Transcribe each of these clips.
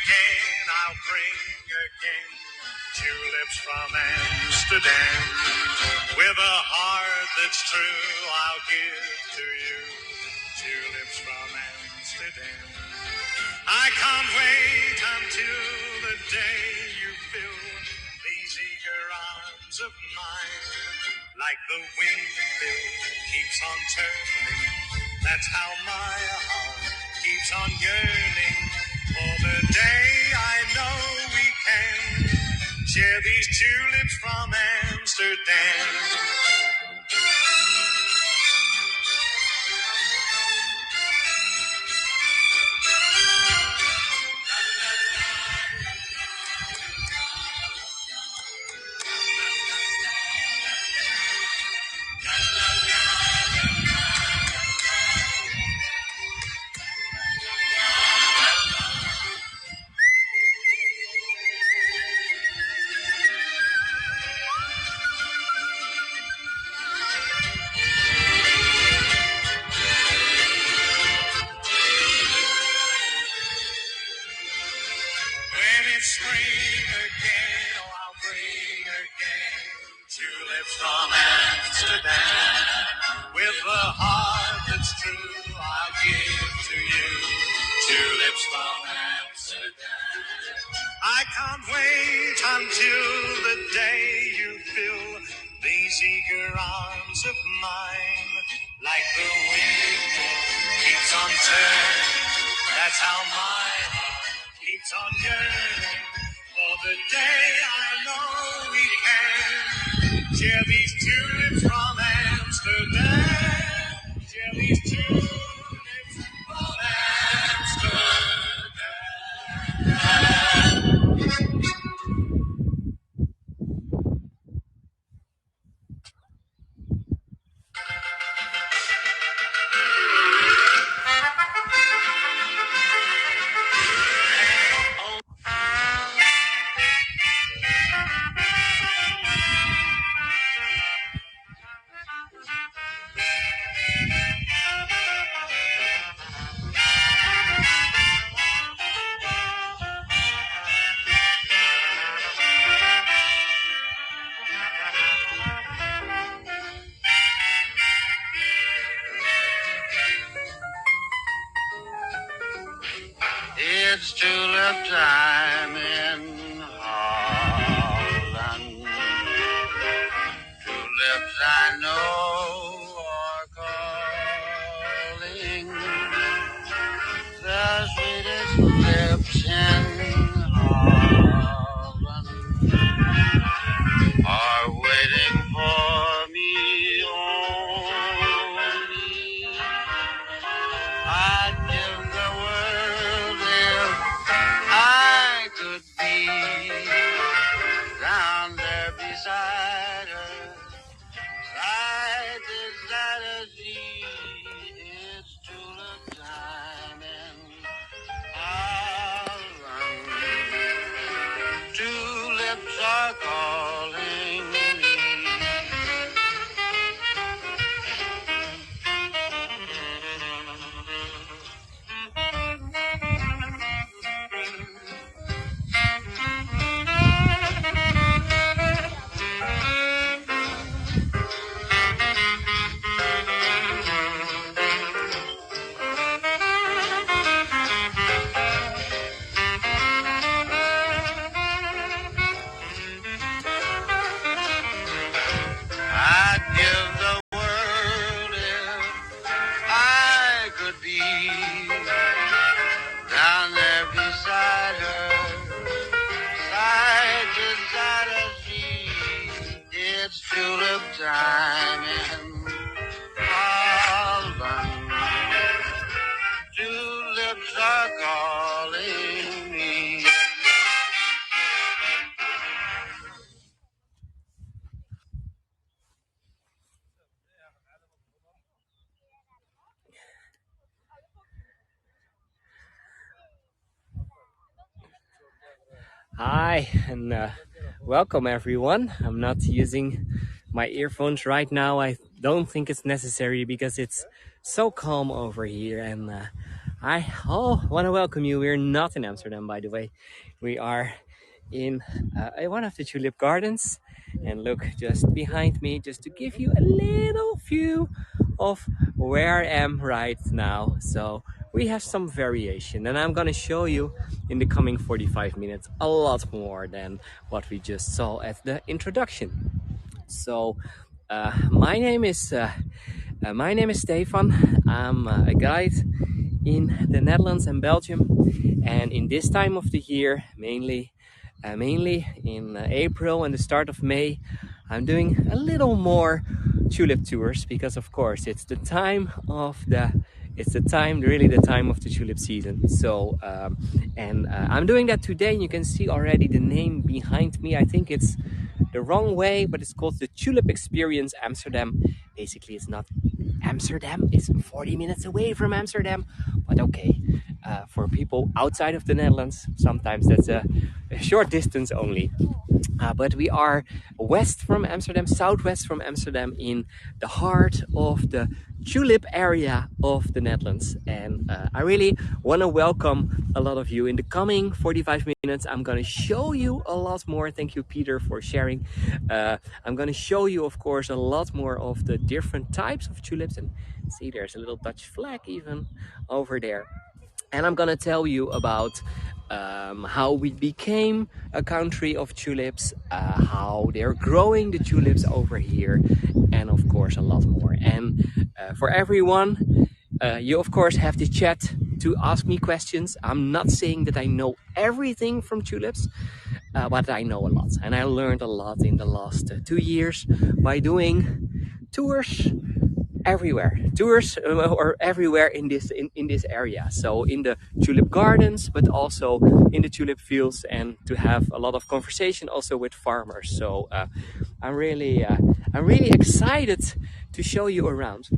again, I'll bring again tulips from Amsterdam. With a heart that's true, I'll give to you tulips from Amsterdam. I can't wait until the day you fill these eager arms of mine. Like the windmill keeps on turning, that's how my heart keeps on yearning for the day I know we can share these tulips from Amsterdam. Spring again, oh, I'll bring again tulips from Amsterdam. With a heart that's true, I'll give to you tulips from Amsterdam. I can't wait until the day you fill these eager arms of mine. Like the wind keeps on turning, that's how my heart keeps on yearning for the day I know we can share these tulips from Amsterdam. Share these tulips from Amsterdam. It's tulip time in Holland. Tulips I know are calling. The sweetest lips in Holland are waiting for me only. I'd give the world if I could be down there beside her, side to side as she. It's tulip time in Holland. Tulips are calling me. I'd give the world if I could be down there beside her, side to side as she. It's tulip time in Holland. Tulips are calling me. Hi, and welcome everyone. I'm not using my earphones right now. I don't think it's necessary because it's so calm over here. And I want to welcome you. We're not in Amsterdam, by the way. We are in one of the tulip gardens. And look just behind me, just to give you a little view of where I am right now. So we have some variation, and I'm gonna show you in the coming 45 minutes a lot more than what we just saw at the introduction. So my name is Stefan. I'm a guide in the Netherlands and Belgium, and in this time of the year, mainly in April and the start of May, I'm doing a little more tulip tours because, of course, it's the time of the tulip season. So I'm doing that today, and you can see already the name behind me. I think it's the wrong way, but it's called the Tulip Experience Amsterdam. Basically, it's not Amsterdam, it's 40 minutes away from Amsterdam, but okay, for people outside of the Netherlands, sometimes that's a short distance only. But we are west from Amsterdam, southwest from Amsterdam, in the heart of the tulip area of the Netherlands. And I really want to welcome a lot of you. In the coming 45 minutes, I'm going to show you a lot more. Thank you, Peter, for sharing. I'm going to show you, of course, a lot more of the different types of tulips. And see, there's a little Dutch flag even over there. And I'm gonna tell you about how we became a country of tulips, how they're growing the tulips over here, and of course a lot more. And for everyone, you of course have the chat to ask me questions. I'm not saying that I know everything from tulips, but I know a lot. And I learned a lot in the last 2 years by doing tours or everywhere in this area. So in the tulip gardens, but also in the tulip fields, and to have a lot of conversation also with farmers. So I'm really excited to show you around.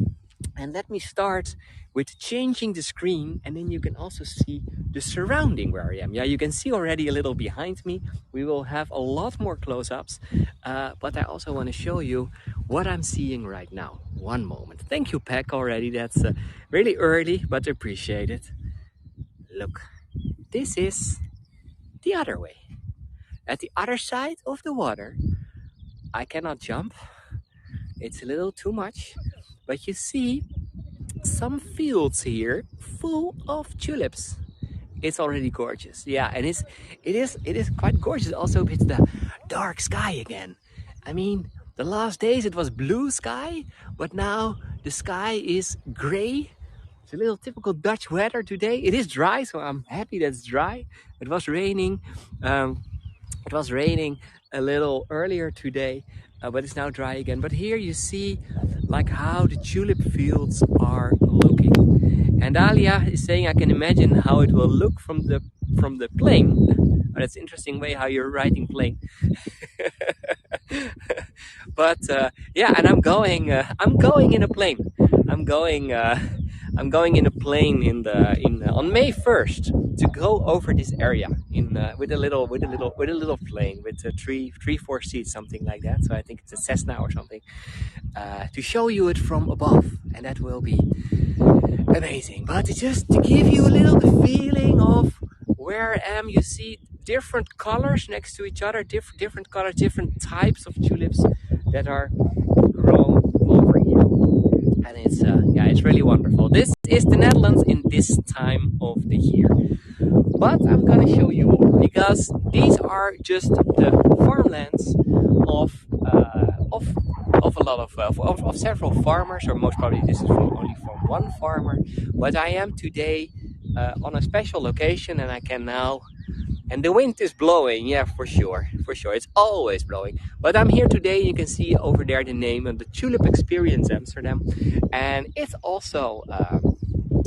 And let me start with changing the screen, and then you can also see the surrounding where I am. Yeah, you can see already a little behind me. We will have a lot more close-ups, but I also want to show you what I'm seeing right now. One moment. Thank you, Peck, already. That's really early, but appreciate it. Look, this is the other way. At the other side of the water, I cannot jump. It's a little too much, but you see some fields here full of tulips. It's already gorgeous. Yeah, and it is quite gorgeous also with the dark sky again. I mean, the last days it was blue sky, but now the sky is gray. It's a little typical Dutch weather today. It is dry, so I'm happy that it's dry. It was raining. It was raining a little earlier today, but it's now dry again. But here you see like how the tulip fields are looking. And Alia is saying, I can imagine how it will look from the plane. That's an interesting way how you're writing plane. But yeah, and I'm going in a plane. I'm going in a plane on May 1st to go over this area with a little plane with 3-4 seats, something like that. So I think it's a Cessna or something, to show you it from above, and that will be amazing. But just to give you a little feeling of where I am, you see different colors next to each other, different colors, different types of tulips that are grown over here. And it's really wonderful. This is the Netherlands in this time of the year. But I'm gonna show you more, because these are just the farmlands of a lot of several farmers, or most probably this is only from one farmer. But I am today on a special location, and I can now. And the wind is blowing, yeah, for sure. It's always blowing. But I'm here today, you can see over there the name of the Tulip Experience Amsterdam. And it's also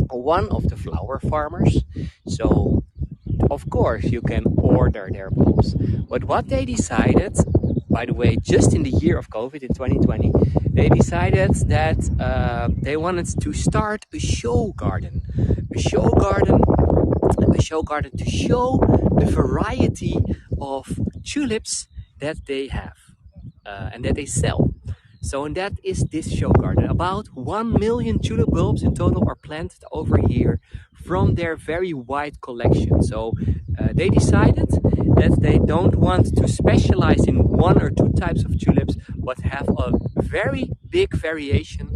one of the flower farmers. So, of course, you can order their bulbs. But what they decided, by the way, just in the year of COVID in 2020, they decided that they wanted to start a show garden to show the variety of tulips that they have and that they sell. So, and that is this show garden. About 1 million tulip bulbs in total are planted over here from their very wide collection. So they decided that they don't want to specialize in one or two types of tulips, but have a very big variation.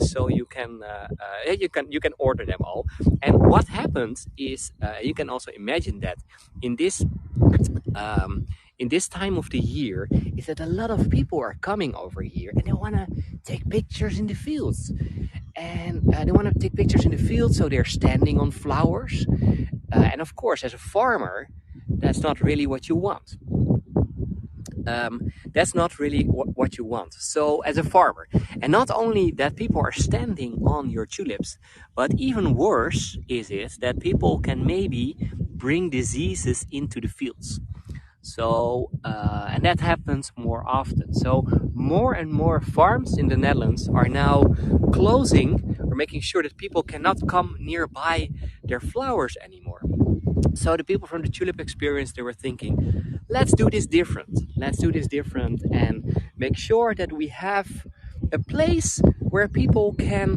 So you can order them all. And what happens is you can also imagine that in this um, in this time of the year is that a lot of people are coming over here and they want to take pictures in the fields, and they want to take pictures in the fields, so they're standing on flowers, and of course as a farmer that's not really what you want. That's not really what you want. So as a farmer, and not only that people are standing on your tulips, but even worse is it that people can maybe bring diseases into the fields. So, and that happens more often. So more and more farms in the Netherlands are now closing or making sure that people cannot come nearby their flowers anymore. So the people from the Tulip Experience, they were thinking, let's do this different. Let's do this different and make sure that we have a place where people can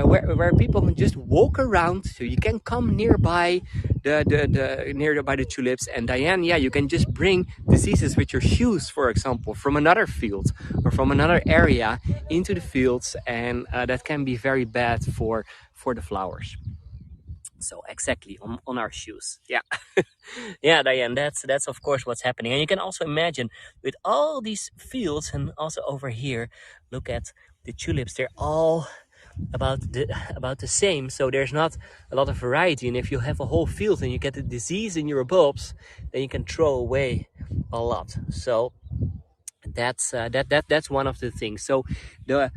where people can just walk around, so you can come nearby nearby the tulips. And Diane, yeah, you can just bring diseases with your shoes, for example, from another field or from another area into the fields, and that can be very bad for the flowers. So exactly on our shoes, yeah. Yeah, Diane, that's of course what's happening. And you can also imagine with all these fields, and also over here, look at the tulips, they're all about the same, so there's not a lot of variety. And if you have a whole field and you get a disease in your bulbs, then you can throw away a lot. So that's one of the things. So the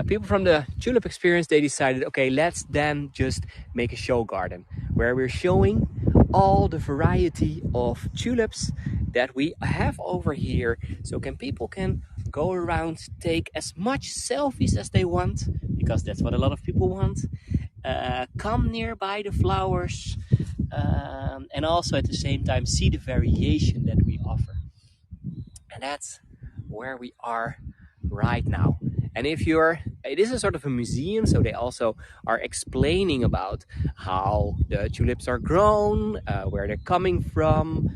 people from the Tulip Experience, they decided, okay, let's then just make a show garden where we're showing all the variety of tulips that we have over here. So people can go around, take as much selfies as they want, because that's what a lot of people want. Come nearby the flowers, and also at the same time see the variation that we offer. And that's where we are right now. And if it is a sort of a museum, so they also are explaining about how the tulips are grown, where they're coming from,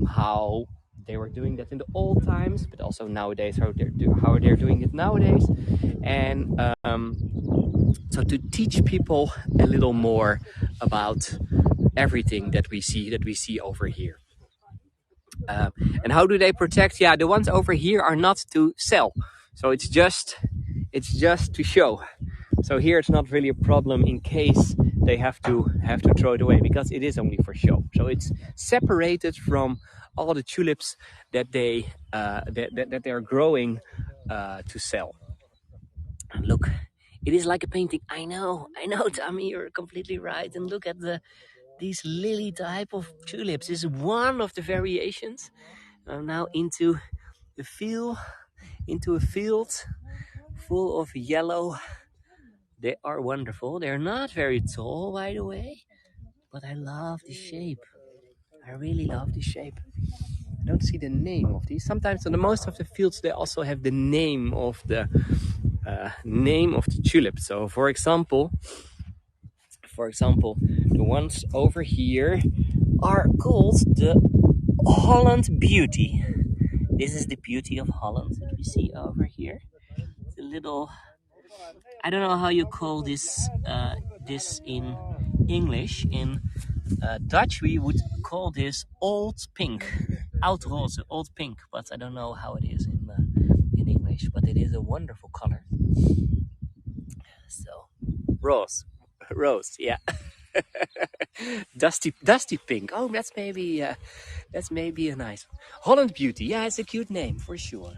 how they were doing that in the old times, but also nowadays how they're doing it nowadays. And so to teach people a little more about everything that we see over here. And how do they protect? Yeah, the ones over here are not to sell, so it's just to show. So here it's not really a problem in case they have to throw it away, because it is only for show. So it's separated from all the tulips that they are growing to sell. And look, it is like a painting. I know, Tommy, you're completely right. And look at these lily type of tulips. This is one of the variations. I'm now into a field full of yellow. They are wonderful. They're not very tall, by the way, but I love the shape. I really love the shape. I don't see the name of these. Sometimes on most of the fields they also have the name of the tulip. So for example, the ones over here are called the Holland Beauty. This is the beauty of Holland that we see over here. It's a little, I don't know how you call this in English. In Dutch we would call this old pink, oud roze, old pink, but I don't know how it is in English. But it is a wonderful color. So rose, yeah. dusty pink. Oh, that's maybe a nice one. Holland Beauty. Yeah, it's a cute name for sure.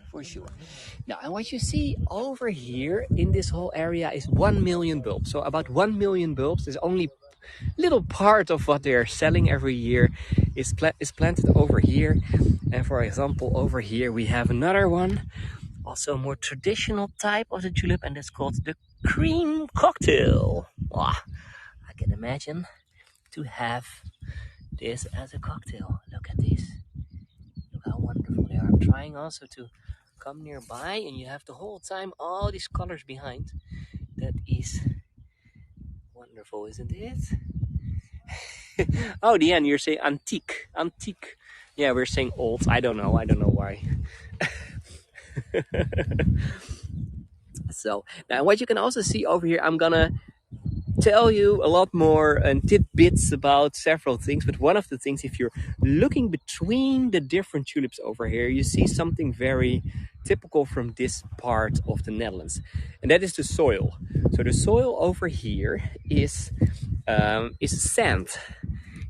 Now, and what you see over here in this whole area is 1 million bulbs. So about 1 million bulbs is only little part of what they're selling every year is planted over here. And for example, over here we have another one, also a more traditional type of the tulip, and it's called the cream cocktail. Wow, I can imagine to have this as a cocktail. Look at this. Look how wonderful they are. I'm trying also to come nearby and you have the whole time all these colors behind. That is wonderful, isn't it? Oh, the end, you're saying antique. Antique. Yeah, we're saying old. I don't know why. So now what you can also see over here, I'm gonna tell you a lot more and tidbits about several things, but one of the things, if you're looking between the different tulips over here, you see something very typical from this part of the Netherlands, and that is the soil. So the soil over here is sand.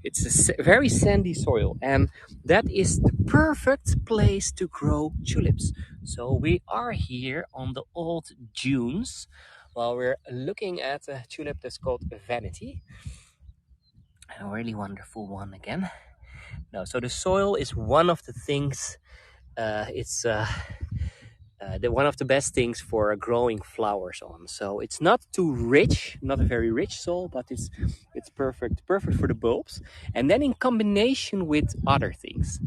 It's a very sandy soil, and that is the perfect place to grow tulips. So we are here on the old dunes while we're looking at a tulip that's called Vanity. A really wonderful one again. No, so the soil is one of the things. It's one of the best things for growing flowers on. So it's not too rich, not a very rich soil, but it's perfect for the bulbs. And then in combination with other things,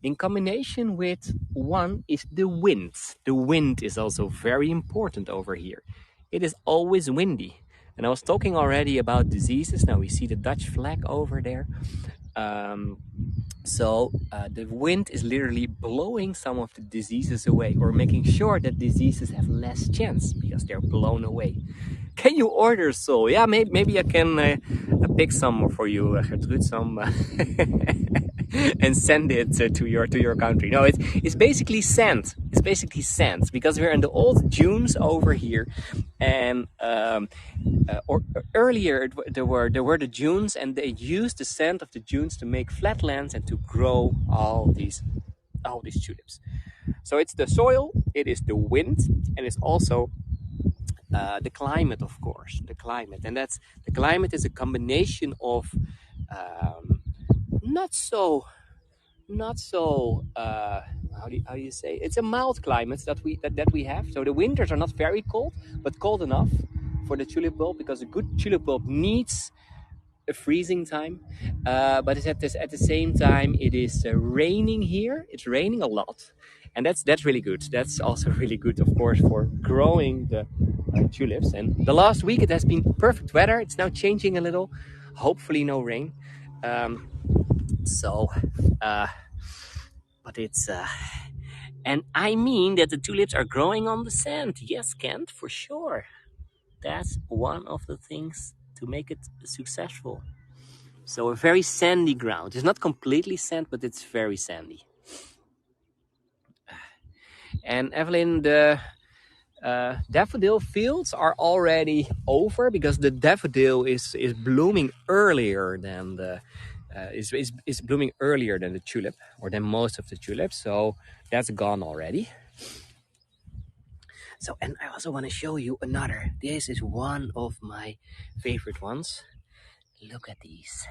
in combination with one is the wind. The wind is also very important over here. It is always windy. And I was talking already about diseases. Now we see the Dutch flag over there. So the wind is literally blowing some of the diseases away, or making sure that diseases have less chance because they're blown away. Can you order so? Yeah, maybe I can pick some for you, Gertrude, some and send it to your country. No, it's basically sand. It's basically sand because we're in the old dunes over here, and earlier there were the dunes, and they used the sand of the dunes to make flatlands and to grow all these tulips. So it's the soil, it is the wind, and it's also the climate, of course. The climate, and the climate is a combination of not so how do you say, it's a mild climate that we have. So the winters are not very cold, but cold enough for the tulip bulb, because a good tulip bulb needs a freezing time, but it's at the same time it is raining here. It's raining a lot, and that's really good. That's also really good, of course, for growing the tulips. And the last week it has been perfect weather. It's now changing a little, hopefully no rain. But it's and I mean that the tulips are growing on the sand. Yes, Kent, for sure. That's one of the things to make it successful. So a very sandy ground. It's not completely sand, but it's very sandy. And Evelyn, the daffodil fields are already over, because the daffodil is blooming earlier than the is blooming earlier than the tulip, or than most of the tulips. So that's gone already. So, and I also want to show you another. This is one of my favorite ones. Look at these.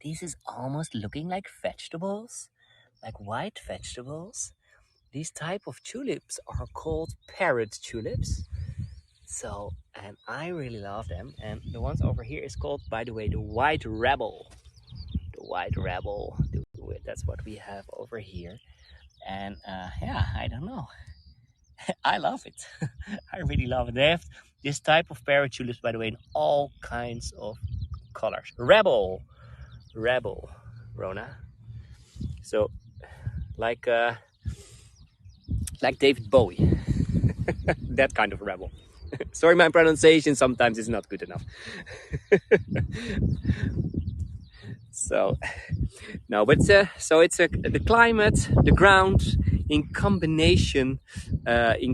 This is almost looking like vegetables, like white vegetables. These type of tulips are called parrot tulips. So, and I really love them. And the ones over here is called, by the way, the white rebel. The white rebel. That's what we have over here. And yeah, I don't know. I love it. I really love it. They have this type of parrot tulips, by the way, in all kinds of colors. Rebel, Rona. So, like David Bowie, that kind of rebel. Sorry, my pronunciation sometimes is not good enough. So, no, but so it's the climate, the ground, in combination with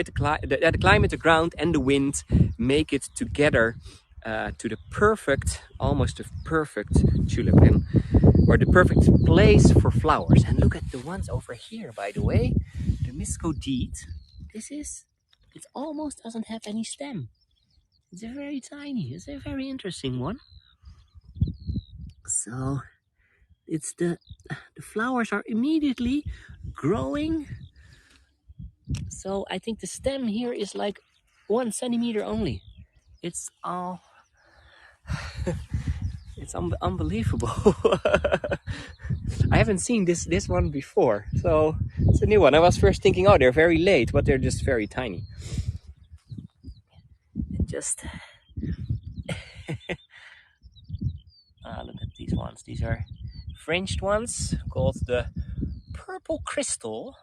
the climate, the ground, and the wind, make it together to the perfect, almost the perfect tulip, or the perfect place for flowers. And look at the ones over here, by the way, the miscodeed. It almost doesn't have any stem. It's a very tiny. It's a very interesting one. So it's the flowers are immediately growing. So I think the stem here is like 1 centimeter only. It's all it's unbelievable. I haven't seen this one before, so it's a new one. I was first thinking, oh, they're very late, but they're just very tiny. Just look at these ones. These are fringed ones called the purple crystals.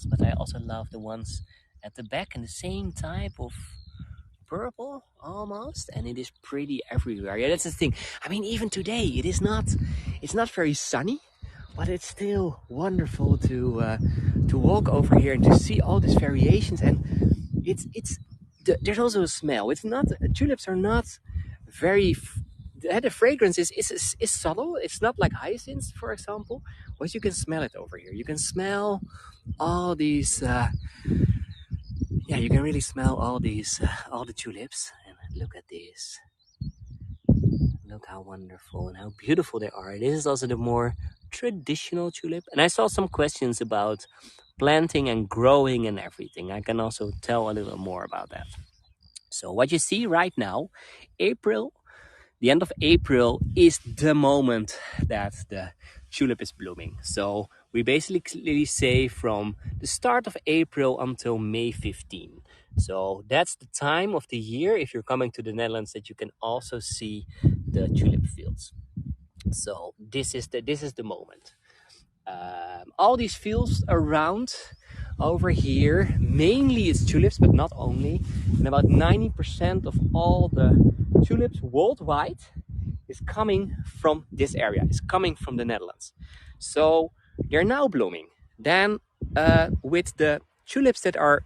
But I also love the ones at the back in the same type of purple almost, and it is pretty everywhere. Yeah, that's the thing. I mean, even today it's not very sunny, but it's still wonderful to walk over here and to see all these variations. And there's also a smell. It's not, tulips are not very the fragrance is subtle. It's not like hyacinths, for example, but you can smell it over here. You can smell all these yeah, you can really smell all the tulips. And look at this. Look how wonderful and how beautiful they are. This is also the more traditional tulip. And I saw some questions about planting and growing and everything. I can also tell a little more about that. So what you see right now, the end of April is the moment that the tulip is blooming. So we basically say from the start of April until May 15. So that's the time of the year, if you're coming to the Netherlands, that you can also see the tulip fields. So this is the moment. All these fields around over here, mainly it's tulips, but not only. And about 90% of all the tulips worldwide is coming from this area, is coming from the Netherlands. So they're now blooming. Then with the tulips that are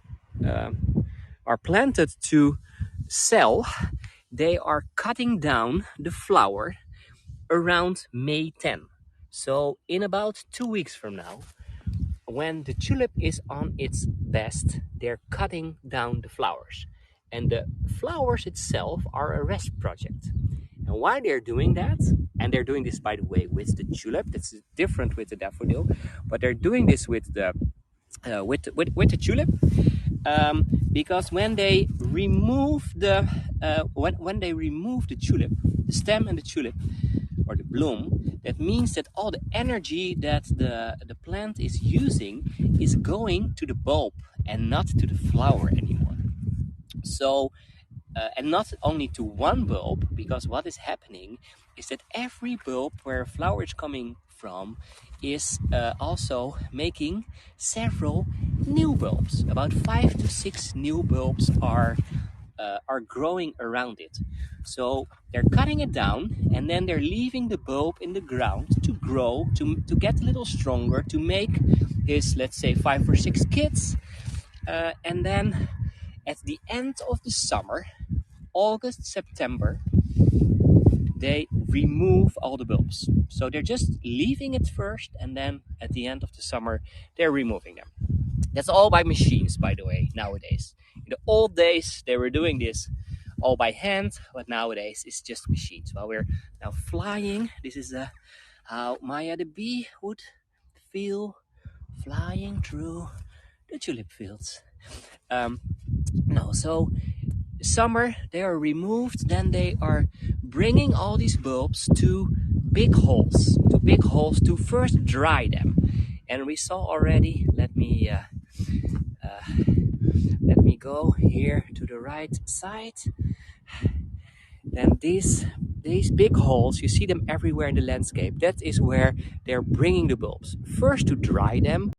planted to sell, they are cutting down the flower around May 10. So in about 2 weeks from now, when the tulip is on its best, they're cutting down the flowers. And the flowers itself are a rest project. And why they're doing that, and they're doing this, by the way, with the tulip, that's different with the daffodil, but they're doing this with the tulip, because when they remove the tulip, the stem and the tulip, or the bloom, that means that all the energy that the plant is using is going to the bulb and not to the flower anymore. So, and not only to one bulb, because what is happening is that every bulb where a flower is coming from is also making several new bulbs. About 5 to 6 new bulbs are growing around it. So they're cutting it down, and then they're leaving the bulb in the ground to grow, to get a little stronger, to make his, let's say, 5 or 6 kids. And then at the end of the summer, August, September, they remove all the bulbs. So they're just leaving it first, and then at the end of the summer, they're removing them. That's all by machines, by the way, nowadays. In the old days, they were doing this all by hand, but nowadays it's just machines. While we're now flying, this is how Maya the bee would feel flying through the tulip fields. So summer, they are removed, then they are bringing all these bulbs to big holes to first dry them. And we saw already, let me go here to the right side. Then these big holes, you see them everywhere in the landscape. That is where they're bringing the bulbs. First to dry them,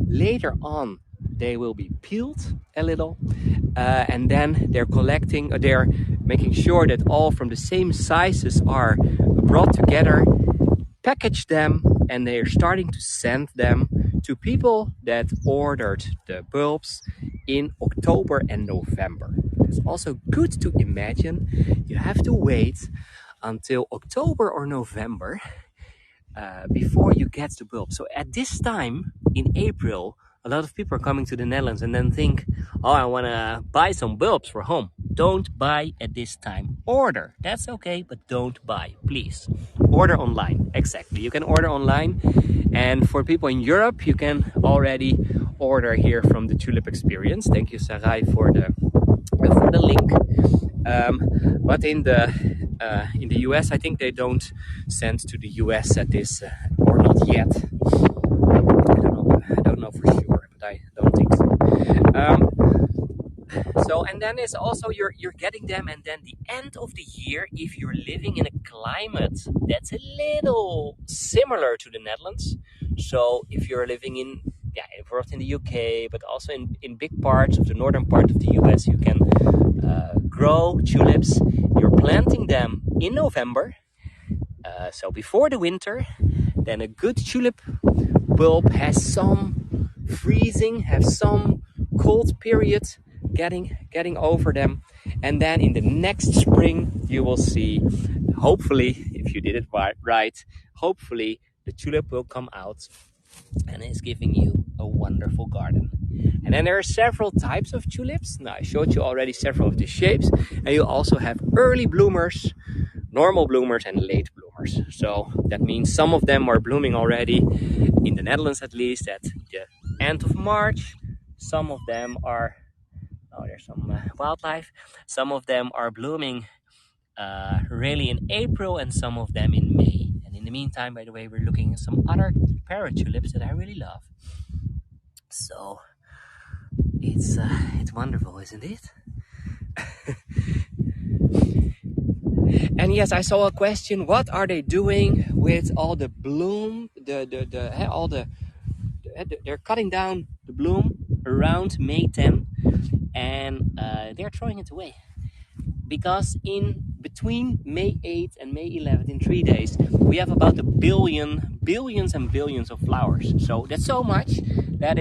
later on they will be peeled a little, and then they're making sure that all from the same sizes are brought together, package them, and they're starting to send them to people that ordered the bulbs in October and November. It's also good to imagine you have to wait until October or November before you get the bulb. So at this time in April, a lot of people are coming to the Netherlands and then think, oh, I want to buy some bulbs for home. Don't buy at this time. Order. That's okay, but don't buy, please. Order online. Exactly. You can order online. And for people in Europe, you can already order here from the Tulip Experience. Thank you, Sarai, for the link. But in the US, I think they don't send to the US at this or not yet. I don't know for sure, but I don't think so. And then it's also you're getting them, and then the end of the year, if you're living in a climate that's a little similar to the Netherlands. So if you're living in in the UK, but also in big parts of the northern part of the US, you can grow tulips. You're planting them in November, so before the winter. Then a good tulip bulb has some freezing, have some cold period getting over them, and then in the next spring you will see, hopefully, if you did it right, hopefully the tulip will come out and is giving you a wonderful garden. And then there are several types of tulips. Now I showed you already several of the shapes, and you also have early bloomers, normal bloomers, and late bloomers. So that means some of them are blooming already, in the Netherlands at least, at the end of March. Some of them are, there's some wildlife. Some of them are blooming really in April, and some of them in May. And in the meantime, by the way, we're looking at some other parrot tulips that I really love. So it's wonderful, isn't it? And yes, I saw a question: what are they doing with all the bloom? They're cutting down the bloom around May 10, and they're throwing it away, because in between May 8th and May 11th, in 3 days, we have about billions and billions of flowers. So that's so much that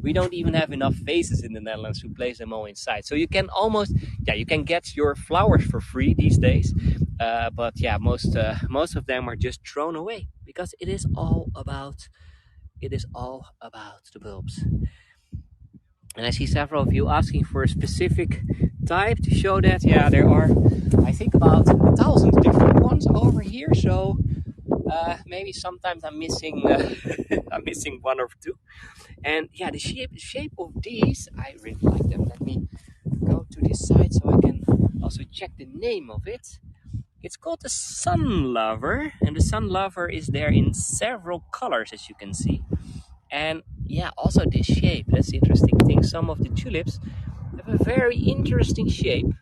we don't even have enough vases in the Netherlands to place them all inside. So you can you can get your flowers for free these days. But yeah, most of them are just thrown away, because it is all about the bulbs. And I see several of you asking for a specific type to show that. Yeah, there are, I think, about 1,000 different ones over here. So maybe sometimes I'm missing I'm missing one or two. And yeah, the shape of these, I really like them. Let me go to this side so I can also check the name of it. It's called the Sun Lover, and the Sun Lover is there in several colors, as you can see. And yeah, also this shape, that's the interesting thing. Some of the tulips have a very interesting shape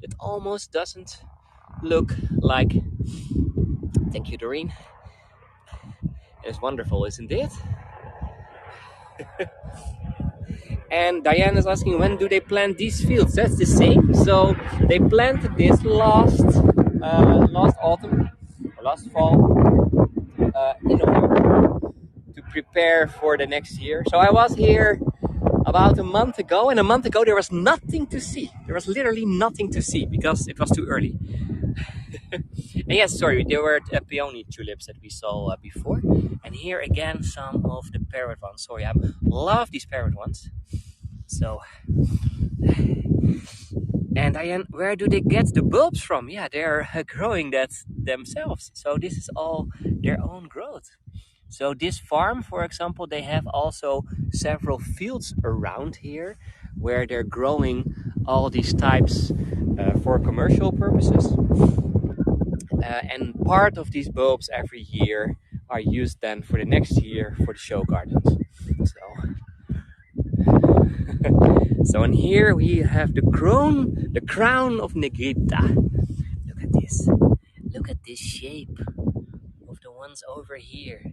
that almost doesn't look like, thank you, Doreen. It's wonderful, isn't it? And Diane is asking, when do they plant these fields? That's the same. So they planted this last autumn, or last fall, in November, to prepare for the next year. So I was here about a month ago, and a month ago there was nothing to see. There was literally nothing to see because it was too early. And yes, sorry, there were peony tulips that we saw before. And here again, some of the parrot ones. Sorry, I love these parrot ones. So, and Diane, where do they get the bulbs from? Yeah, they're growing that themselves. So this is all their own growth. So this farm, for example, they have also several fields around here where they're growing all these types for commercial purposes. And part of these bulbs every year are used then for the next year for the show gardens. So in here we have the crown of Negrita. Look at this. Look at this shape of the ones over here.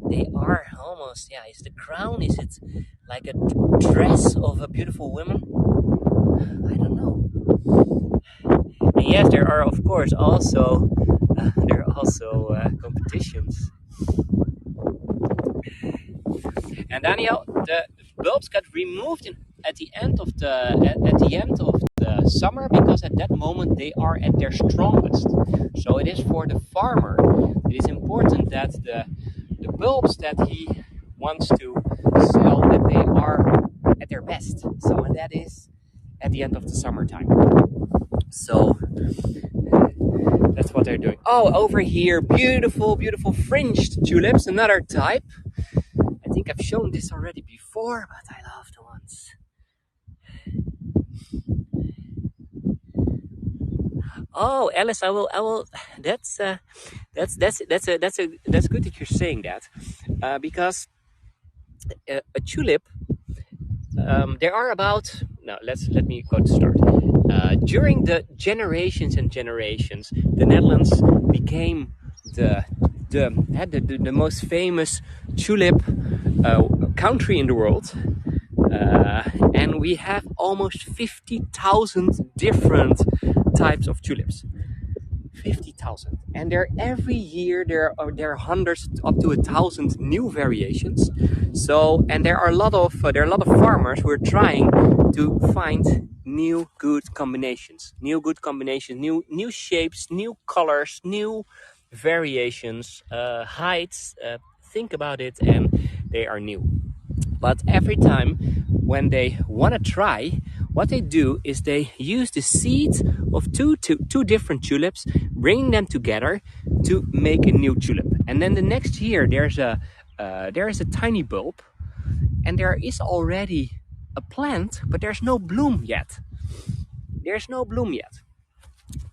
They are almost, is the crown, is it like a dress of a beautiful woman? I don't know. And yes, there are of course also competitions. And Daniel, the bulbs got removed at the end of the summer, because at that moment they are at their strongest. So it is for the farmer. It is important that the bulbs that he wants to sell, that they are at their best. So, and that is at the end of the summertime. So that's what they're doing. Oh, over here, beautiful, beautiful fringed tulips, another type. I think I've shown this already before, but I love the ones. Oh, Alice, I will. That's That's good that you're saying that, because a tulip, there are about, now let me go to start. During the generations and generations, the Netherlands became the most famous tulip country in the world. And we have almost 50,000 different types of tulips. 50,000, and every year there are hundreds up to 1,000 new variations. So, and there are a lot of farmers who are trying to find new good combinations, new shapes, new colors, new variations, heights. Think about it, and they are new. But every time when they want to try, what they do is they use the seeds of two different tulips, bringing them together to make a new tulip. And then the next year there is a tiny bulb, and there is already a plant, but there's no bloom yet.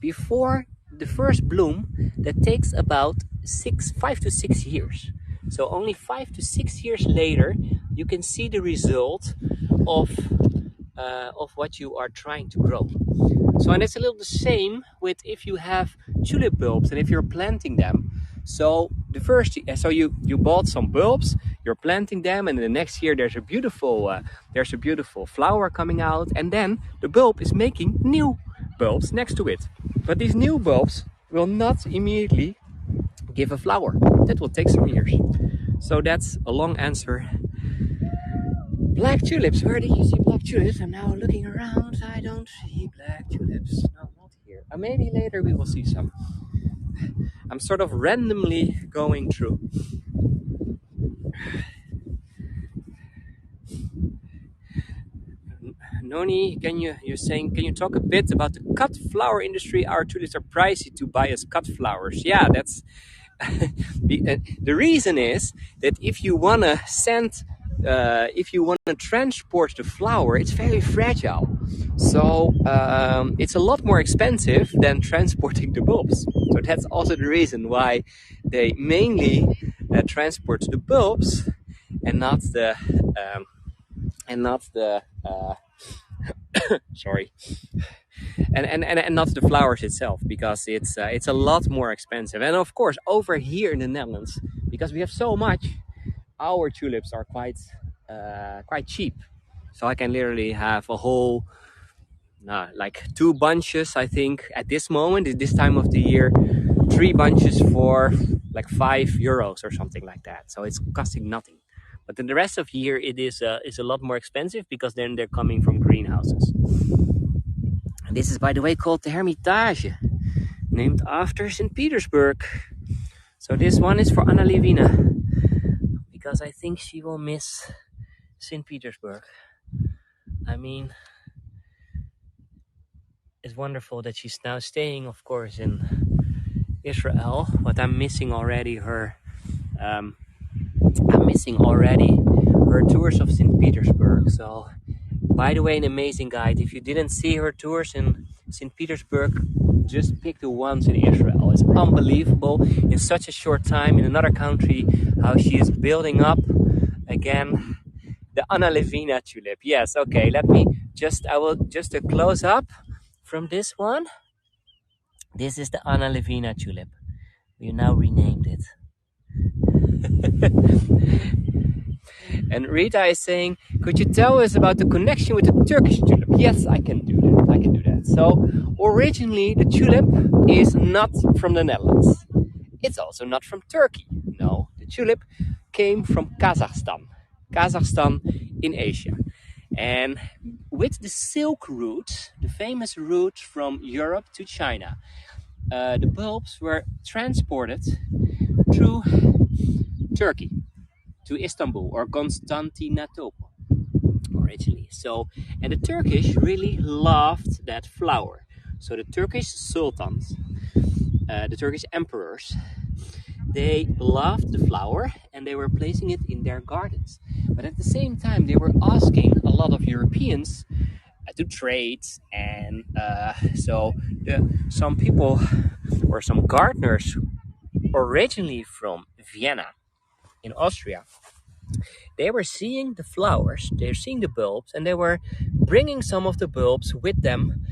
Before the first bloom, that takes about 5 to 6 years. So only 5 to 6 years later, you can see the result of what you are trying to grow. So, and it's a little the same with if you have tulip bulbs and if you're planting them. So you bought some bulbs, you're planting them, and the next year there's a beautiful flower coming out, and then the bulb is making new bulbs next to it. But these new bulbs will not immediately give a flower. That will take some years. So that's a long answer. Black tulips. Where did you see black tulips? I'm now looking around. I don't see black tulips. No, not here. Maybe later we will see some. I'm sort of randomly going through. Noni, can you talk a bit about the cut flower industry? Our tulips are pricey to buy as cut flowers. Yeah, that's the reason is that if you want to transport the flower, it's very fragile. So it's a lot more expensive than transporting the bulbs. So that's also the reason why they mainly transport the bulbs and not the sorry, and not the flowers itself, because it's a lot more expensive. And of course, over here in the Netherlands, because we have so much, our tulips are quite cheap. So I can literally have a whole like 2 bunches, I think, at this moment, at this time of the year, 3 bunches for like €5 or something like that. So it's costing nothing. But then the rest of the year it is a lot more expensive, because then they're coming from greenhouses. And this is, by the way, called the Hermitage, named after St. Petersburg. So this one is for Anna Levina, because I think she will miss St. Petersburg. I mean, it's wonderful that she's now staying, of course, in Israel, but I'm missing already her tours of St. Petersburg. So, by the way, an amazing guide. If you didn't see her tours in St. Petersburg, just pick the ones in Israel. It's unbelievable in such a short time in another country how she is building up again the Anna Levina tulip. Yes, okay, I will just a close up from this one. This is the Anna Levina tulip. We now renamed it. And Rita is saying, could you tell us about the connection with the Turkish tulip? Yes, I can do that. So originally the tulip is not from the Netherlands. It's also not from Turkey. No, the tulip came from Kazakhstan in Asia. And with the Silk Route, the famous route from Europe to China, the bulbs were transported through Turkey to Istanbul or Constantinople originally. So, and the Turkish really loved that flower. So the Turkish sultans, the Turkish emperors, they loved the flower and they were placing it in their gardens. But at the same time, they were asking a lot of Europeans to trade, and some people or some gardeners originally from Vienna in Austria. They were seeing the flowers, they're seeing the bulbs, and they were bringing some of the bulbs with them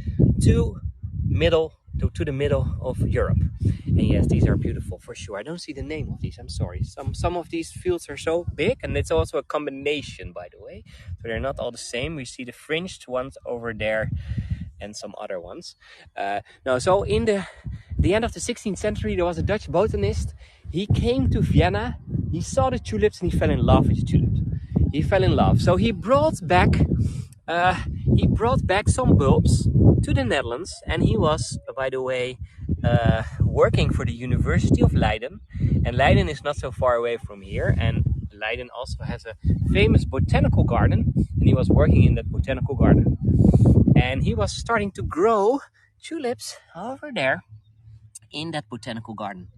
to the middle of Europe. And yes, these are beautiful for sure. I don't see the name of these, I'm sorry. Some of these fields are so big, and it's also a combination, by the way. So they're not all the same. We see the fringed ones over there and some other ones. So in the end of the 16th century, there was a Dutch botanist. He came to Vienna, he saw the tulips, and he fell in love with the tulips. He fell in love. So he brought back some bulbs to the Netherlands, and he was, by the way, working for the University of Leiden. And Leiden is not so far away from here, and Leiden also has a famous botanical garden, and he was working in that botanical garden. And he was starting to grow tulips over there in that botanical garden.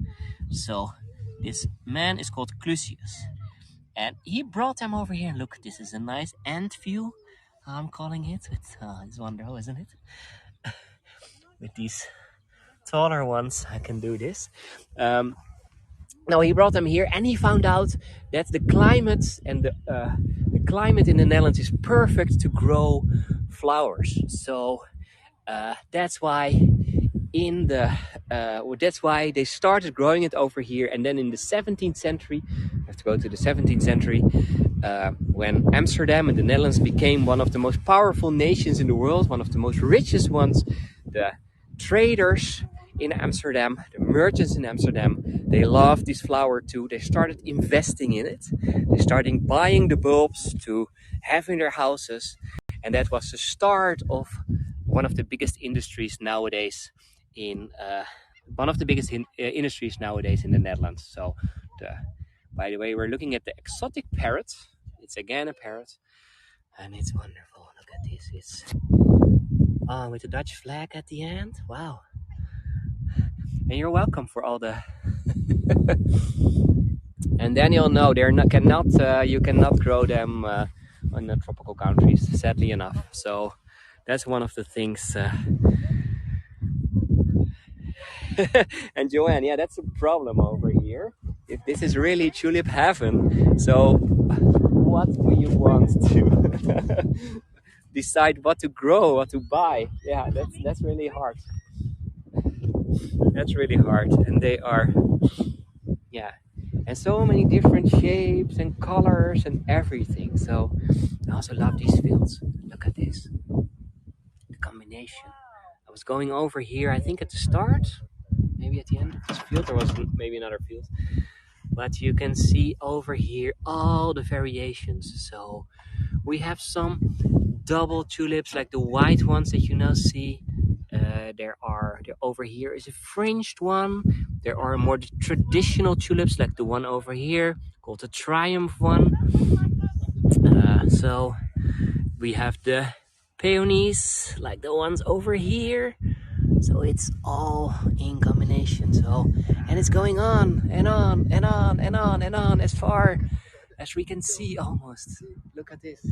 So this man is called Clusius, and he brought them over here. Look, this is a nice ant view, I'm calling it. It's wonderful, isn't it? With these taller ones, I can do this. Now he brought them here, and he found out that the climate and the climate in the Netherlands is perfect to grow flowers. So that's why that's why they started growing it over here. And then in the 17th century, I have to go to the 17th century, when Amsterdam and the Netherlands became one of the most powerful nations in the world, one of the most richest ones, the traders in Amsterdam, the merchants in Amsterdam, they loved this flower too. They started investing in it. They started buying the bulbs to have in their houses. And that was the start of one of the biggest industries nowadays in industries in the Netherlands. So, by the way, we're looking at the exotic parrot. It's again a parrot, and it's wonderful. Look at this. It's with the Dutch flag at the end. Wow! And you're welcome for all the. And Daniel, no, you cannot grow them in the tropical countries, sadly enough. So that's one of the things. And Joanne, yeah, that's a problem over here. If this is really tulip heaven, so what do you want to decide what to grow, what to buy? Yeah, that's really hard. That's really hard, and they are, yeah, and so many different shapes and colors and everything. So I also love these fields. Look at this, the combination. I was going over here, I think at the start, maybe at the end of this field, there was maybe another field. But you can see over here all the variations. So we have some double tulips, like the white ones that you now see. There over here is a fringed one. There are more traditional tulips, like the one over here, called the Triumph one. So we have the peonies, like the ones over here. So it's all in combination. So, and it's going on and on and on and on and on as far as we can see almost. Look at this.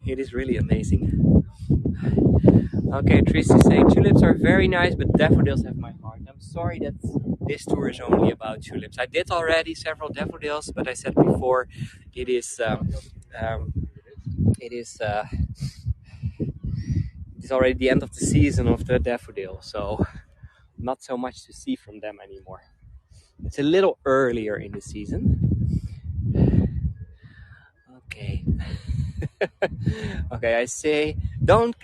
It is really amazing. Okay, Tracy saying tulips are very nice, but daffodils have my heart. I'm sorry that this tour is only about tulips. I did already several daffodils, but I said before it's already the end of the season of the daffodil, so not so much to see from them anymore. It's a little earlier in the season. Okay. Okay, I say don't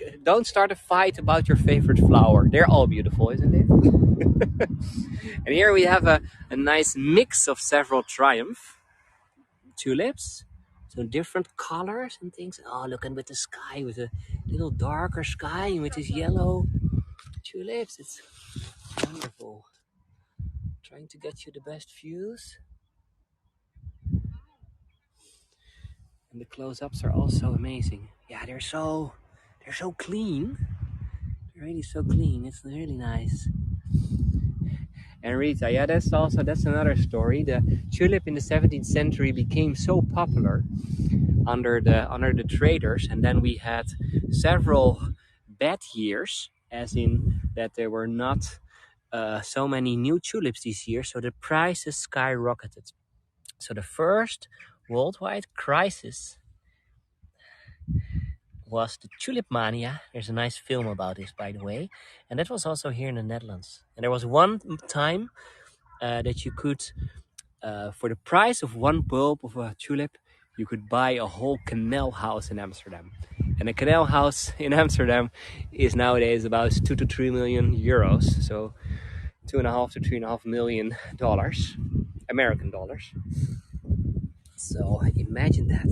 start a fight about your favorite flower. They're all beautiful, isn't it? And here we have a nice mix of several Triumph tulips. So different colors and things. Oh, look, and with the sky, with a little darker sky, and with these yellow tulips. It's wonderful. Trying to get you the best views. And the close-ups are also amazing. Yeah, they're so clean. They're really so clean. It's really nice. And Rita, yeah, that's another story. The tulip in the 17th century became so popular under the traders, and then we had several bad years, as in that there were not so many new tulips this year, so the prices skyrocketed. So the first worldwide crisis was the tulip mania. There's a nice film about this, by the way, and that was also here in the Netherlands. And there was one time that you could, for the price of one bulb of a tulip, you could buy a whole canal house in Amsterdam. And a canal house in Amsterdam is nowadays about 2 to 3 million euros. So $2.5 to $3.5 million, American dollars. So imagine that.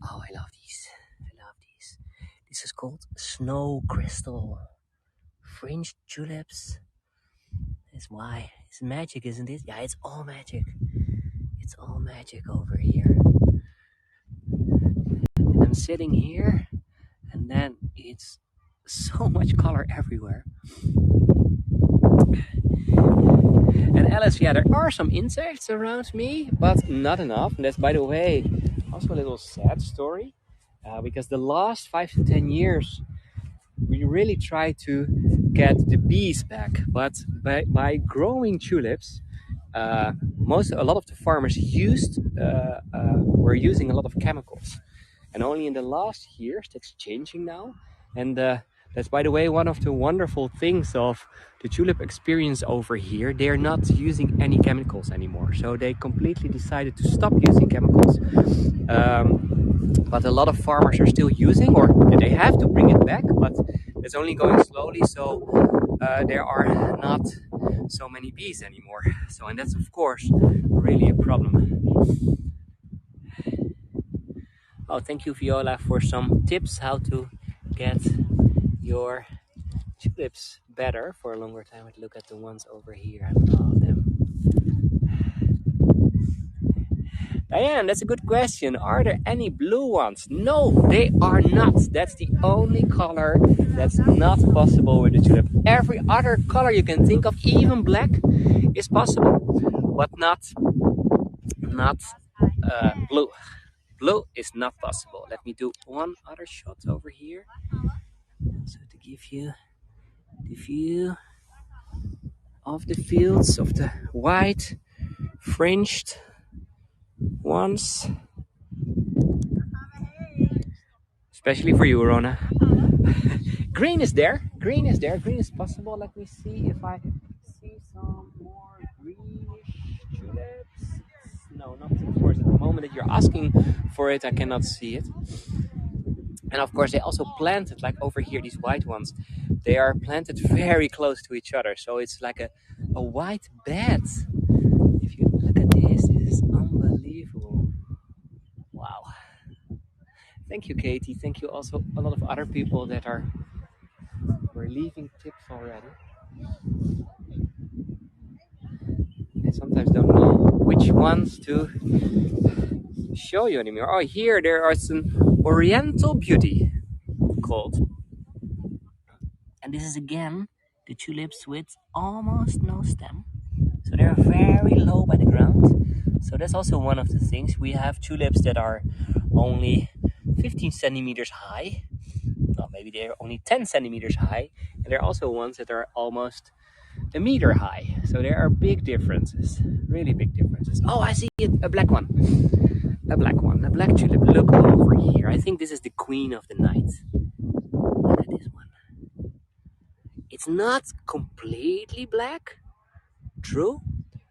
Oh, I love these. I love these. This is called snow crystal fringed tulips. That's why it's magic, isn't it? Yeah, it's all magic. It's all magic over here. And I'm sitting here, and then it's so much color everywhere. And Alice, yeah, there are some insects around me, but not enough. And that's, by the way, also a little sad story, because the last 5 to 10 years, we really try to get the bees back. But by growing tulips, a lot of the farmers were using a lot of chemicals. And only in the last years, that's changing now. And that's, by the way, one of the wonderful things of the Tulip Experience over here. They're not using any chemicals anymore. So they completely decided to stop using chemicals. But a lot of farmers are still using, or they have to bring it back, but it's only going slowly. So there are not so many bees anymore. So, and that's, of course, really a problem. Oh, thank you, Viola, for some tips how to get your tulips better for a longer time. I'd look at the ones over here. I love them. Diane, that's a good question. Are there any blue ones? No, they are not. That's the only color that's not possible with the tulip. Every other color you can think of, even black, is possible, but not blue. Blue is not possible. Let me do one other shot over here. So to give you the view of the fields of the white fringed ones. Especially for you, Rona. Green is there. Green is there. Green is possible. Let me see if I see some more greenish tulips. No, not of course. At the moment that you're asking for it, I cannot see it. And of course, they also planted, like over here, these white ones. They are planted very close to each other. So it's like a white bed. If you look at this is unbelievable. Wow. Thank you, Katie. Thank you also a lot of other people that were leaving tips already. I sometimes don't know which ones to show you anymore. Oh, here there are some Oriental Beauty called. And this is again the tulips with almost no stem. So they're very low by the ground. So that's also one of the things. We have tulips that are only 15 centimeters high. Well, maybe they're only 10 centimeters high. And there are also ones that are almost a meter high. So there are big differences, really big differences. Oh, I see a black one. A black one, a black tulip. Look over here. I think this is the queen of the night. Look at this one. It's not completely black, true,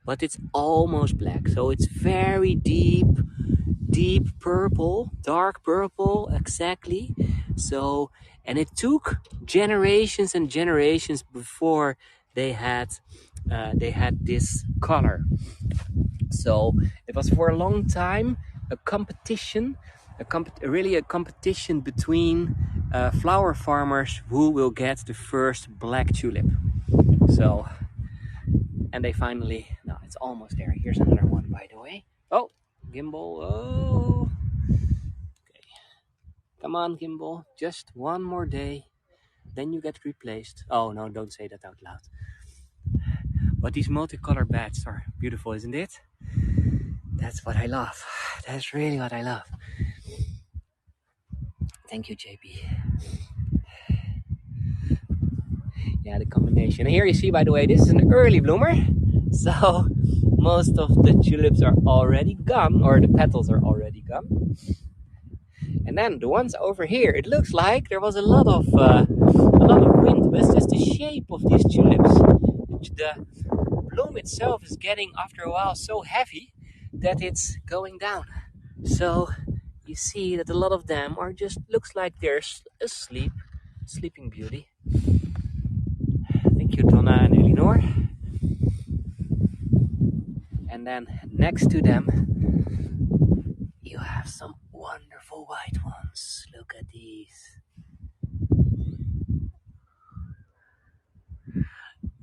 but it's almost black. So it's very deep purple, dark purple, exactly. So, and it took generations and generations before they had this color. So it was for a long time a competition, really a competition between flower farmers who will get the first black tulip. So, and they finally, no, it's almost there. Here's another one, by the way. Oh, gimbal, oh. Okay. Come on, gimbal, just one more day, then you get replaced. Oh no, don't say that out loud. But these multicolored bats are beautiful, isn't it? That's what I love. That's really what I love. Thank you, JP. Yeah, the combination. And here you see, by the way, this is an early bloomer. So most of the tulips are already gone, or the petals are already gone. And then the ones over here, it looks like there was a lot of wind, but it's just the shape of these tulips. The bloom itself is getting, after a while, so heavy that it's going down. So you see that a lot of them are just, looks like they're asleep, sleeping beauty. Thank you, Donna and Elinor. And then next to them, you have some wonderful white ones. Look at these.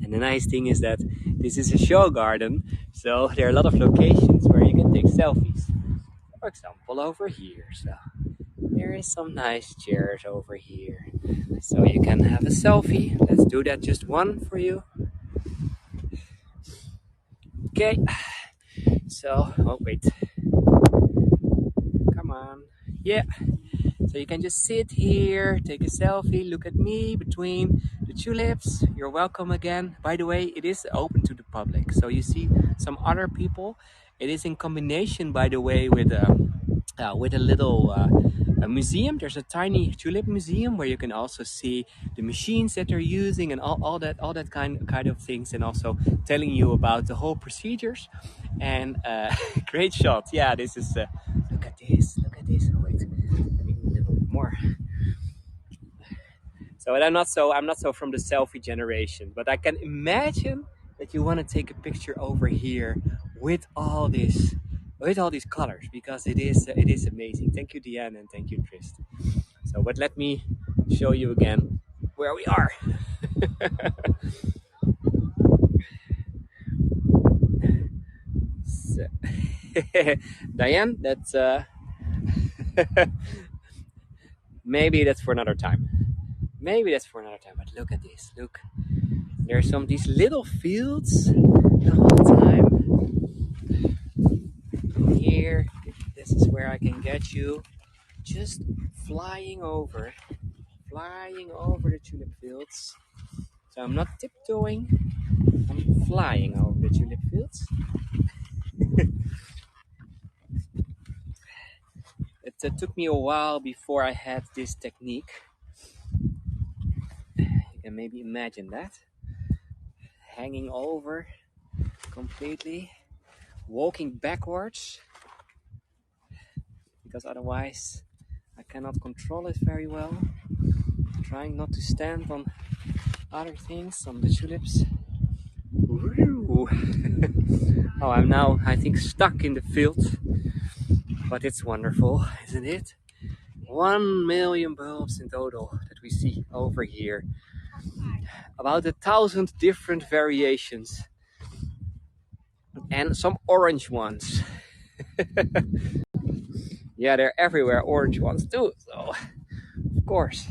And the nice thing is that this is a show garden, so there are a lot of locations where you can take selfies. For example, over here. So there is some nice chairs over here, so you can have a selfie. Let's do that, just one for you. Okay, so, oh wait, come on, yeah. So you can just sit here, take a selfie, look at me between the tulips. You're welcome again. By the way, it is open to the public, so you see some other people. It is in combination, by the way, with a little a museum. There's a tiny tulip museum where you can also see the machines that they're using and all that kind of things, and also telling you about the whole procedures. And great shot. Yeah, this is look at this. Look at this. Oh, wait, let me a little more. So I'm not so from the selfie generation, but I can imagine that you want to take a picture over here with all these colors, because it is amazing. Thank you, Deanne, and thank you, Trist. So, but let me show you again where we are. So, Diane, that's maybe that's for another time. Maybe that's for another time. But look at this. Look, there's these little fields the whole time. Here, this is where I can get you, just flying over the tulip fields. So I'm not tiptoeing, I'm flying over the tulip fields. It took me a while before I had this technique. You can maybe imagine that. Hanging over completely, walking backwards, because otherwise I cannot control it very well. Trying not to stand on other things, on the tulips. Oh, I'm now, I think, stuck in the field, but it's wonderful, isn't it? 1 million bulbs in total that we see over here. About 1,000 different variations, and some orange ones. Yeah, they're everywhere, orange ones too, so of course.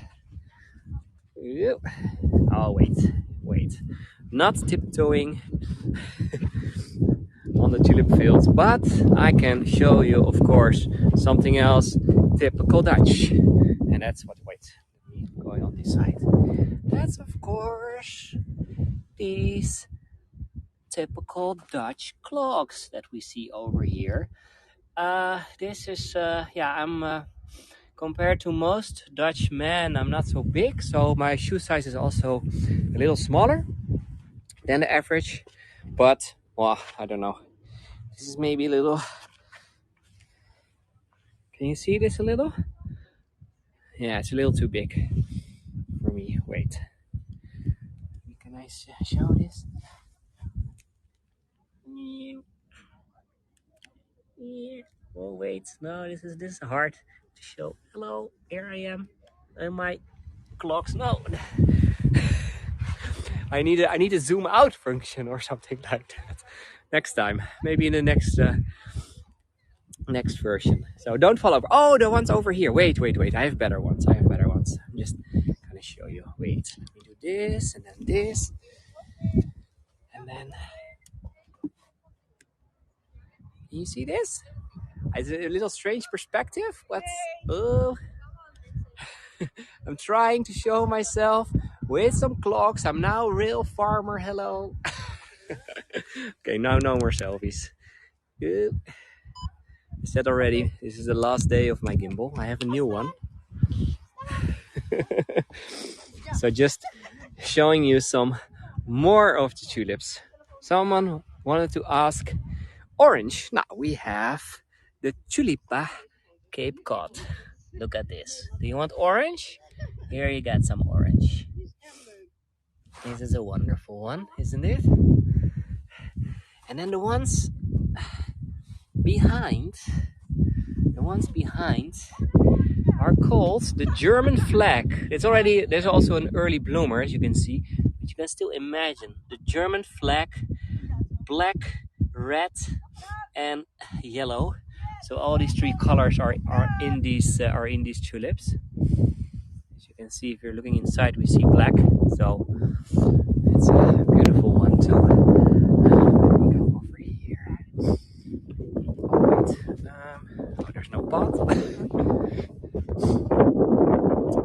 Yep. Oh, wait. Not tiptoeing on the tulip fields, but I can show you, of course, something else typical Dutch. And that's what, wait, going on this side. That's, of course, these typical Dutch clogs that we see over here. This is, I'm compared to most Dutch men, I'm not so big, so my shoe size is also a little smaller than the average. But, well, I don't know. This is maybe a little. Can you see this a little? Yeah, it's a little too big for me. Wait. Can I show this? Oh wait, no, this is hard to show. Hello, here I am, and my clocks. No, I need a zoom out function or something like that. Next time, maybe in the next version. So don't fall over. Oh, the ones over here. Wait. I have better ones. I'm just gonna show you. Wait, let me do this and then this, and then. Can you see this? It's a little strange perspective, but I'm trying to show myself with some clocks. I'm now real farmer. Hello. Okay, now no more selfies. Good. I said already, this is the last day of my gimbal. I have a new one. So just showing you some more of the tulips. Someone wanted to ask orange. Now we have the Tulipa Cape Cod. Look at this. Do you want orange? Here you got some orange. This is a wonderful one, isn't it? And then the ones behind are called the German flag. There's also an early bloomer, as you can see, but you can still imagine the German flag, black, red, and yellow. So all these three colors are in these tulips. As you can see, if you're looking inside, we see black. So it's a beautiful one too. Let me go over here. Oh wait, there's no pot.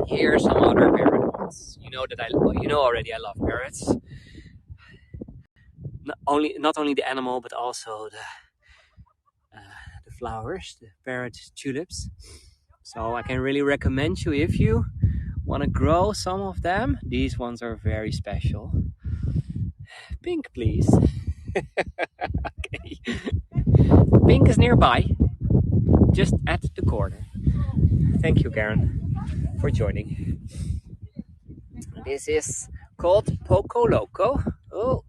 Here are some other parrot ones. You know already I love parrots. Not only the animal, but also the flowers, the parrot tulips. So I can really recommend you, if you want to grow some of them, these ones are very special. Pink, please. Okay. Pink is nearby, just at the corner. Thank you, Karen, for joining. This is called Poco Loco. Oh.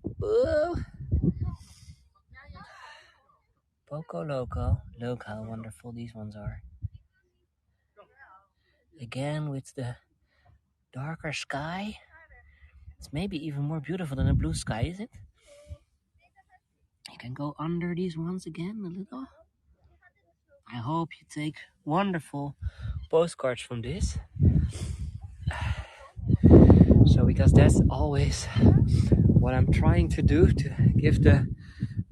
Poco Loco. Look how wonderful these ones are. Again, with the darker sky. It's maybe even more beautiful than a blue sky, is it? You can go under these ones again a little. I hope you take wonderful postcards from this. So, because that's always what I'm trying to do, to give the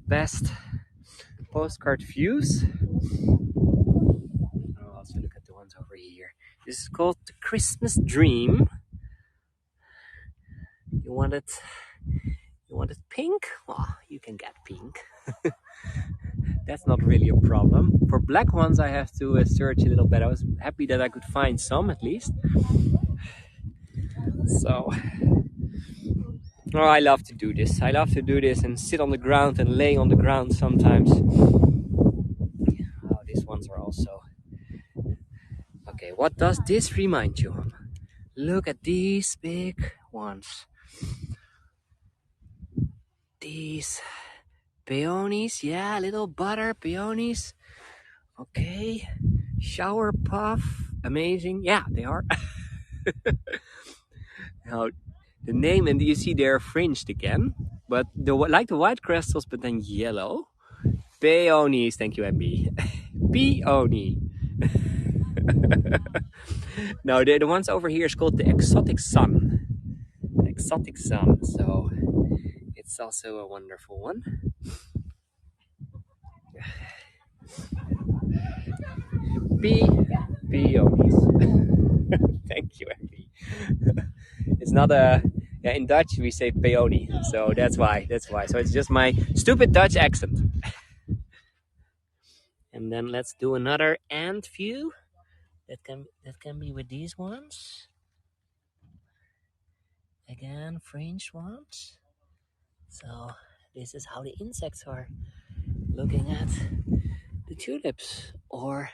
best postcard views. I'll also look at the ones over here. This is called the Christmas Dream. You want it pink? Well, you can get pink. That's not really a problem. For black ones, I have to search a little bit. I was happy that I could find some at least. So, I love to do this. I love to do this and sit on the ground and lay on the ground sometimes. Oh, these ones are also... Okay, what does this remind you of? Look at these big ones. These peonies, yeah, little butter peonies. Okay, shower puff, amazing. Yeah, they are. Now, the name, and you see they're fringed again, but like the white crystals, but then yellow. Peonies, thank you, MB. Peony. No, the ones over here is called the Exotic Sun. The Exotic Sun, so it's also a wonderful one. Peonies. Thank you, MB. It's not a... Yeah, in Dutch we say peony, so that's why. So it's just my stupid Dutch accent. And then let's do another ant view. That can be with these ones. Again, fringed ones. So this is how the insects are looking at the tulips. Or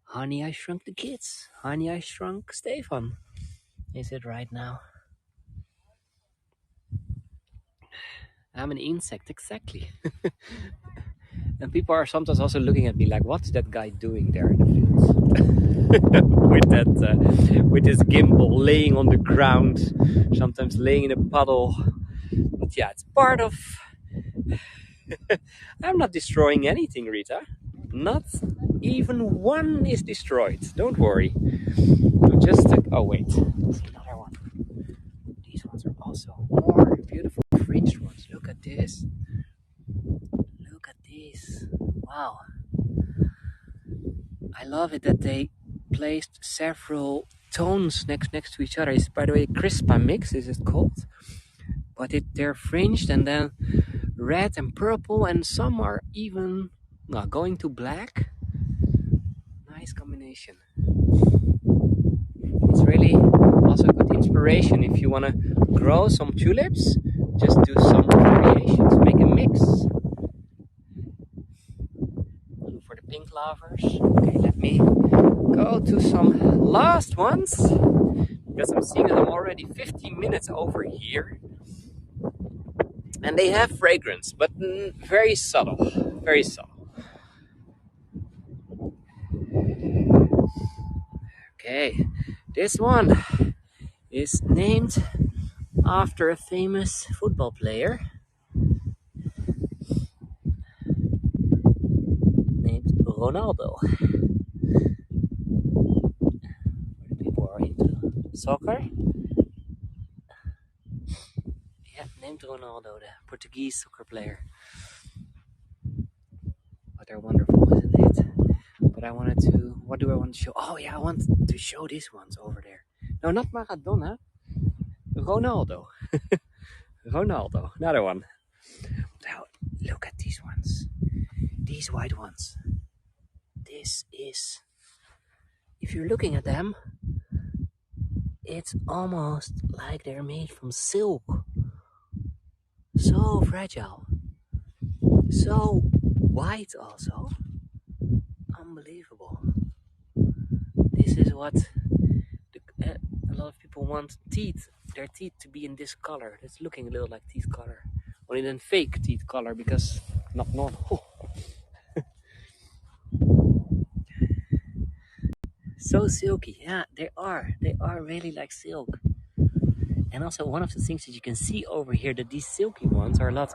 Honey, I Shrunk the Kids. Honey, I Shrunk Stefan. Is it right now? I'm an insect, exactly. And people are sometimes also looking at me like, what's that guy doing there in the fields? With this gimbal, laying on the ground, sometimes laying in a puddle. But yeah, it's part of... I'm not destroying anything, Rita. Not even one is destroyed. Don't worry. I'm just... Oh, wait. There's another one. These ones are also more beautiful fringed ones. Look at this. Look at these. Wow. I love it that they placed several tones next to each other. It's, by the way, crispa mix is it called, but they're fringed and then red and purple, and some are even going to black. Nice combination. It's really also good inspiration if you want to grow some tulips. Just do some variations, make a mix. And for the pink lovers, okay, let me go to some last ones, because I'm seeing that I'm already 15 minutes over here. And they have fragrance, but very subtle, very subtle. Okay, this one is named after a famous football player named Ronaldo. People are into soccer. Yeah, named Ronaldo, the Portuguese soccer player. But they're wonderful, isn't it? But I wanted to, what do I want to show? Oh yeah, I want to show these ones over there. No, not Maradona. Ronaldo. Ronaldo, another one. Now, look at these ones. These white ones. This is, if you're looking at them, it's almost like they're made from silk. So fragile. So white also. Unbelievable. This is what a lot of people want their teeth to be in this color. It's looking a little like teeth color. Only then fake teeth color, because not normal. So silky. Yeah, they are really like silk. And also one of the things that you can see over here, that these silky ones are a lot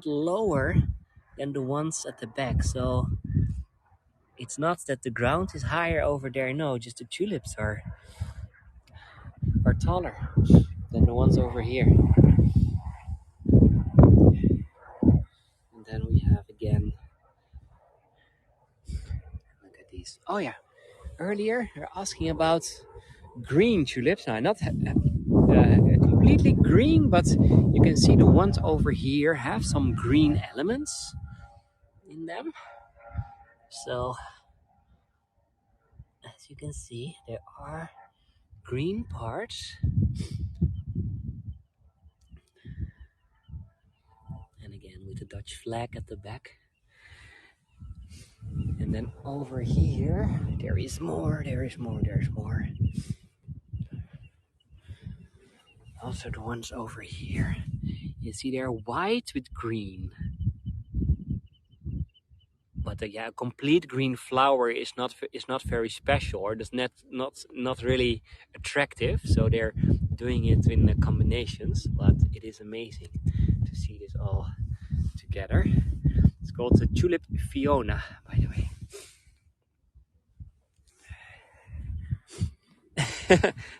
lower than the ones at the back. So it's not that the ground is higher over there, no, just the tulips are taller than the ones over here. And then we have again, look at these. Oh yeah, earlier you're asking about green tulips. Now, not completely green, but you can see the ones over here have some green elements in them. So as you can see, there are green parts. And again with the Dutch flag at the back. And then over here, there is more. Also the ones over here, you see they're white with green. But yeah, a complete green flower is not very special, or does not really attractive. So they're doing it in the combinations, but it is amazing to see this all together. It's called the Tulip Fiona, by the way.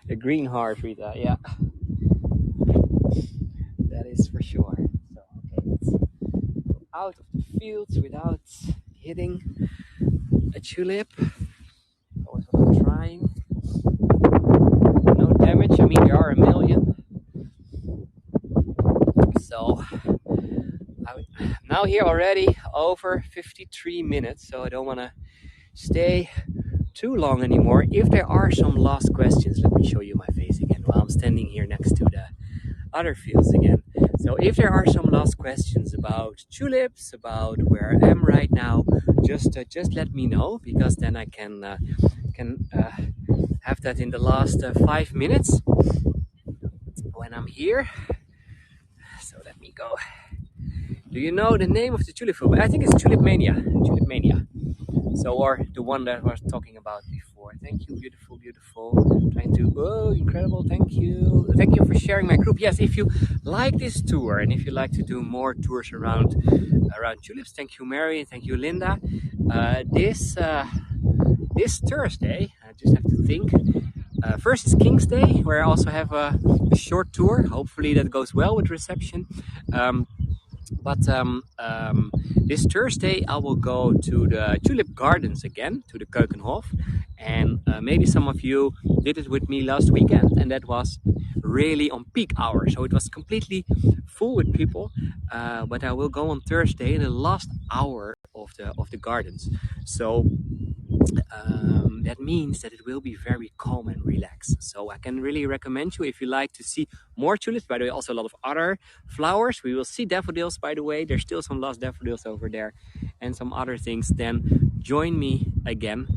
The green heart, Rita, yeah. That is for sure. So, okay, let's go out of the fields without hitting a tulip. Always what I'm trying. No damage, I mean, there are a million. So, I'm now here already over 53 minutes, so I don't want to stay too long anymore. If there are some last questions, let me show you my face again while I'm standing here next to the other fields again. So if there are some last questions about tulips, about where I am right now, just let me know, because then I can have that in the last 5 minutes when I'm here. So let me go. Do you know the name of the tulip film? I think it's Tulip Mania. Tulip Mania. So, or the one that I was talking about before. Thank you, beautiful, beautiful. Trying to, oh, incredible, thank you. Thank you for sharing my group. Yes, if you like this tour and if you like to do more tours around tulips, thank you, Mary, and thank you, Linda. This Thursday, I just have to think. First is King's Day, where I also have a short tour. Hopefully that goes well with reception. But this Thursday I will go to the Tulip Gardens again, to the Keukenhof. And maybe some of you did it with me last weekend, and that was really on peak hour. So it was completely full with people. But I will go on Thursday in the last hour of the gardens. So that means that it will be very calm and relaxed. So I can really recommend you, if you like to see more tulips, by the way, also a lot of other flowers. We will see daffodils, by the way. There's still some lost daffodils over there and some other things. Then join me again.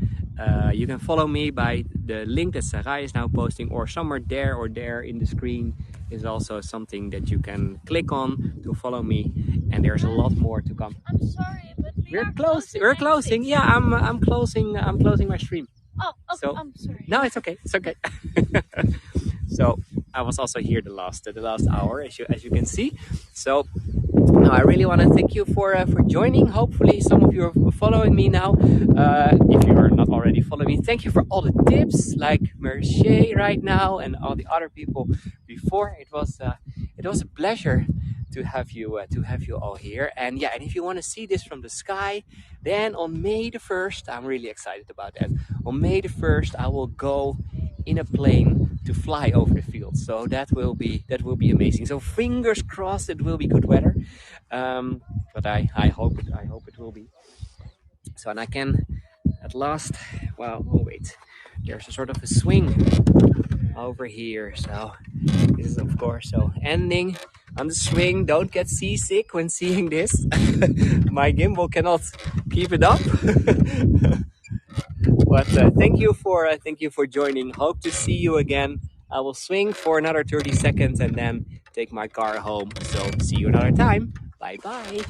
You can follow me by the link that Sarai is now posting, or somewhere there or there in the screen is also something that you can click on to follow me. And there's a lot more to come. I'm sorry, but We're closing. We're closing. Yeah, I'm closing. I'm closing my stream. Oh, okay. So I'm sorry. no, it's okay. It's okay. So I was also here the last hour, as you can see. So now I really want to thank you for joining. Hopefully some of you are following me now. If you are not already following me, thank you for all the tips, like Mercier right now and all the other people before. It was a pleasure to have you all here. And yeah, and if you want to see this from the sky, then on May the 1st, I'm really excited about that. On May the 1st, I will go in a plane to fly over the field. So that will be amazing. So fingers crossed it will be good weather. But I hope it will be. So, and I can at last, well, oh wait, there's a sort of a swing over here. So this is of course so ending on the swing. Don't get seasick when seeing this. My gimbal cannot keep it up. But thank you for joining. Hope to see you again. I will swing for another 30 seconds and then take my car home. So see you another time. Bye bye.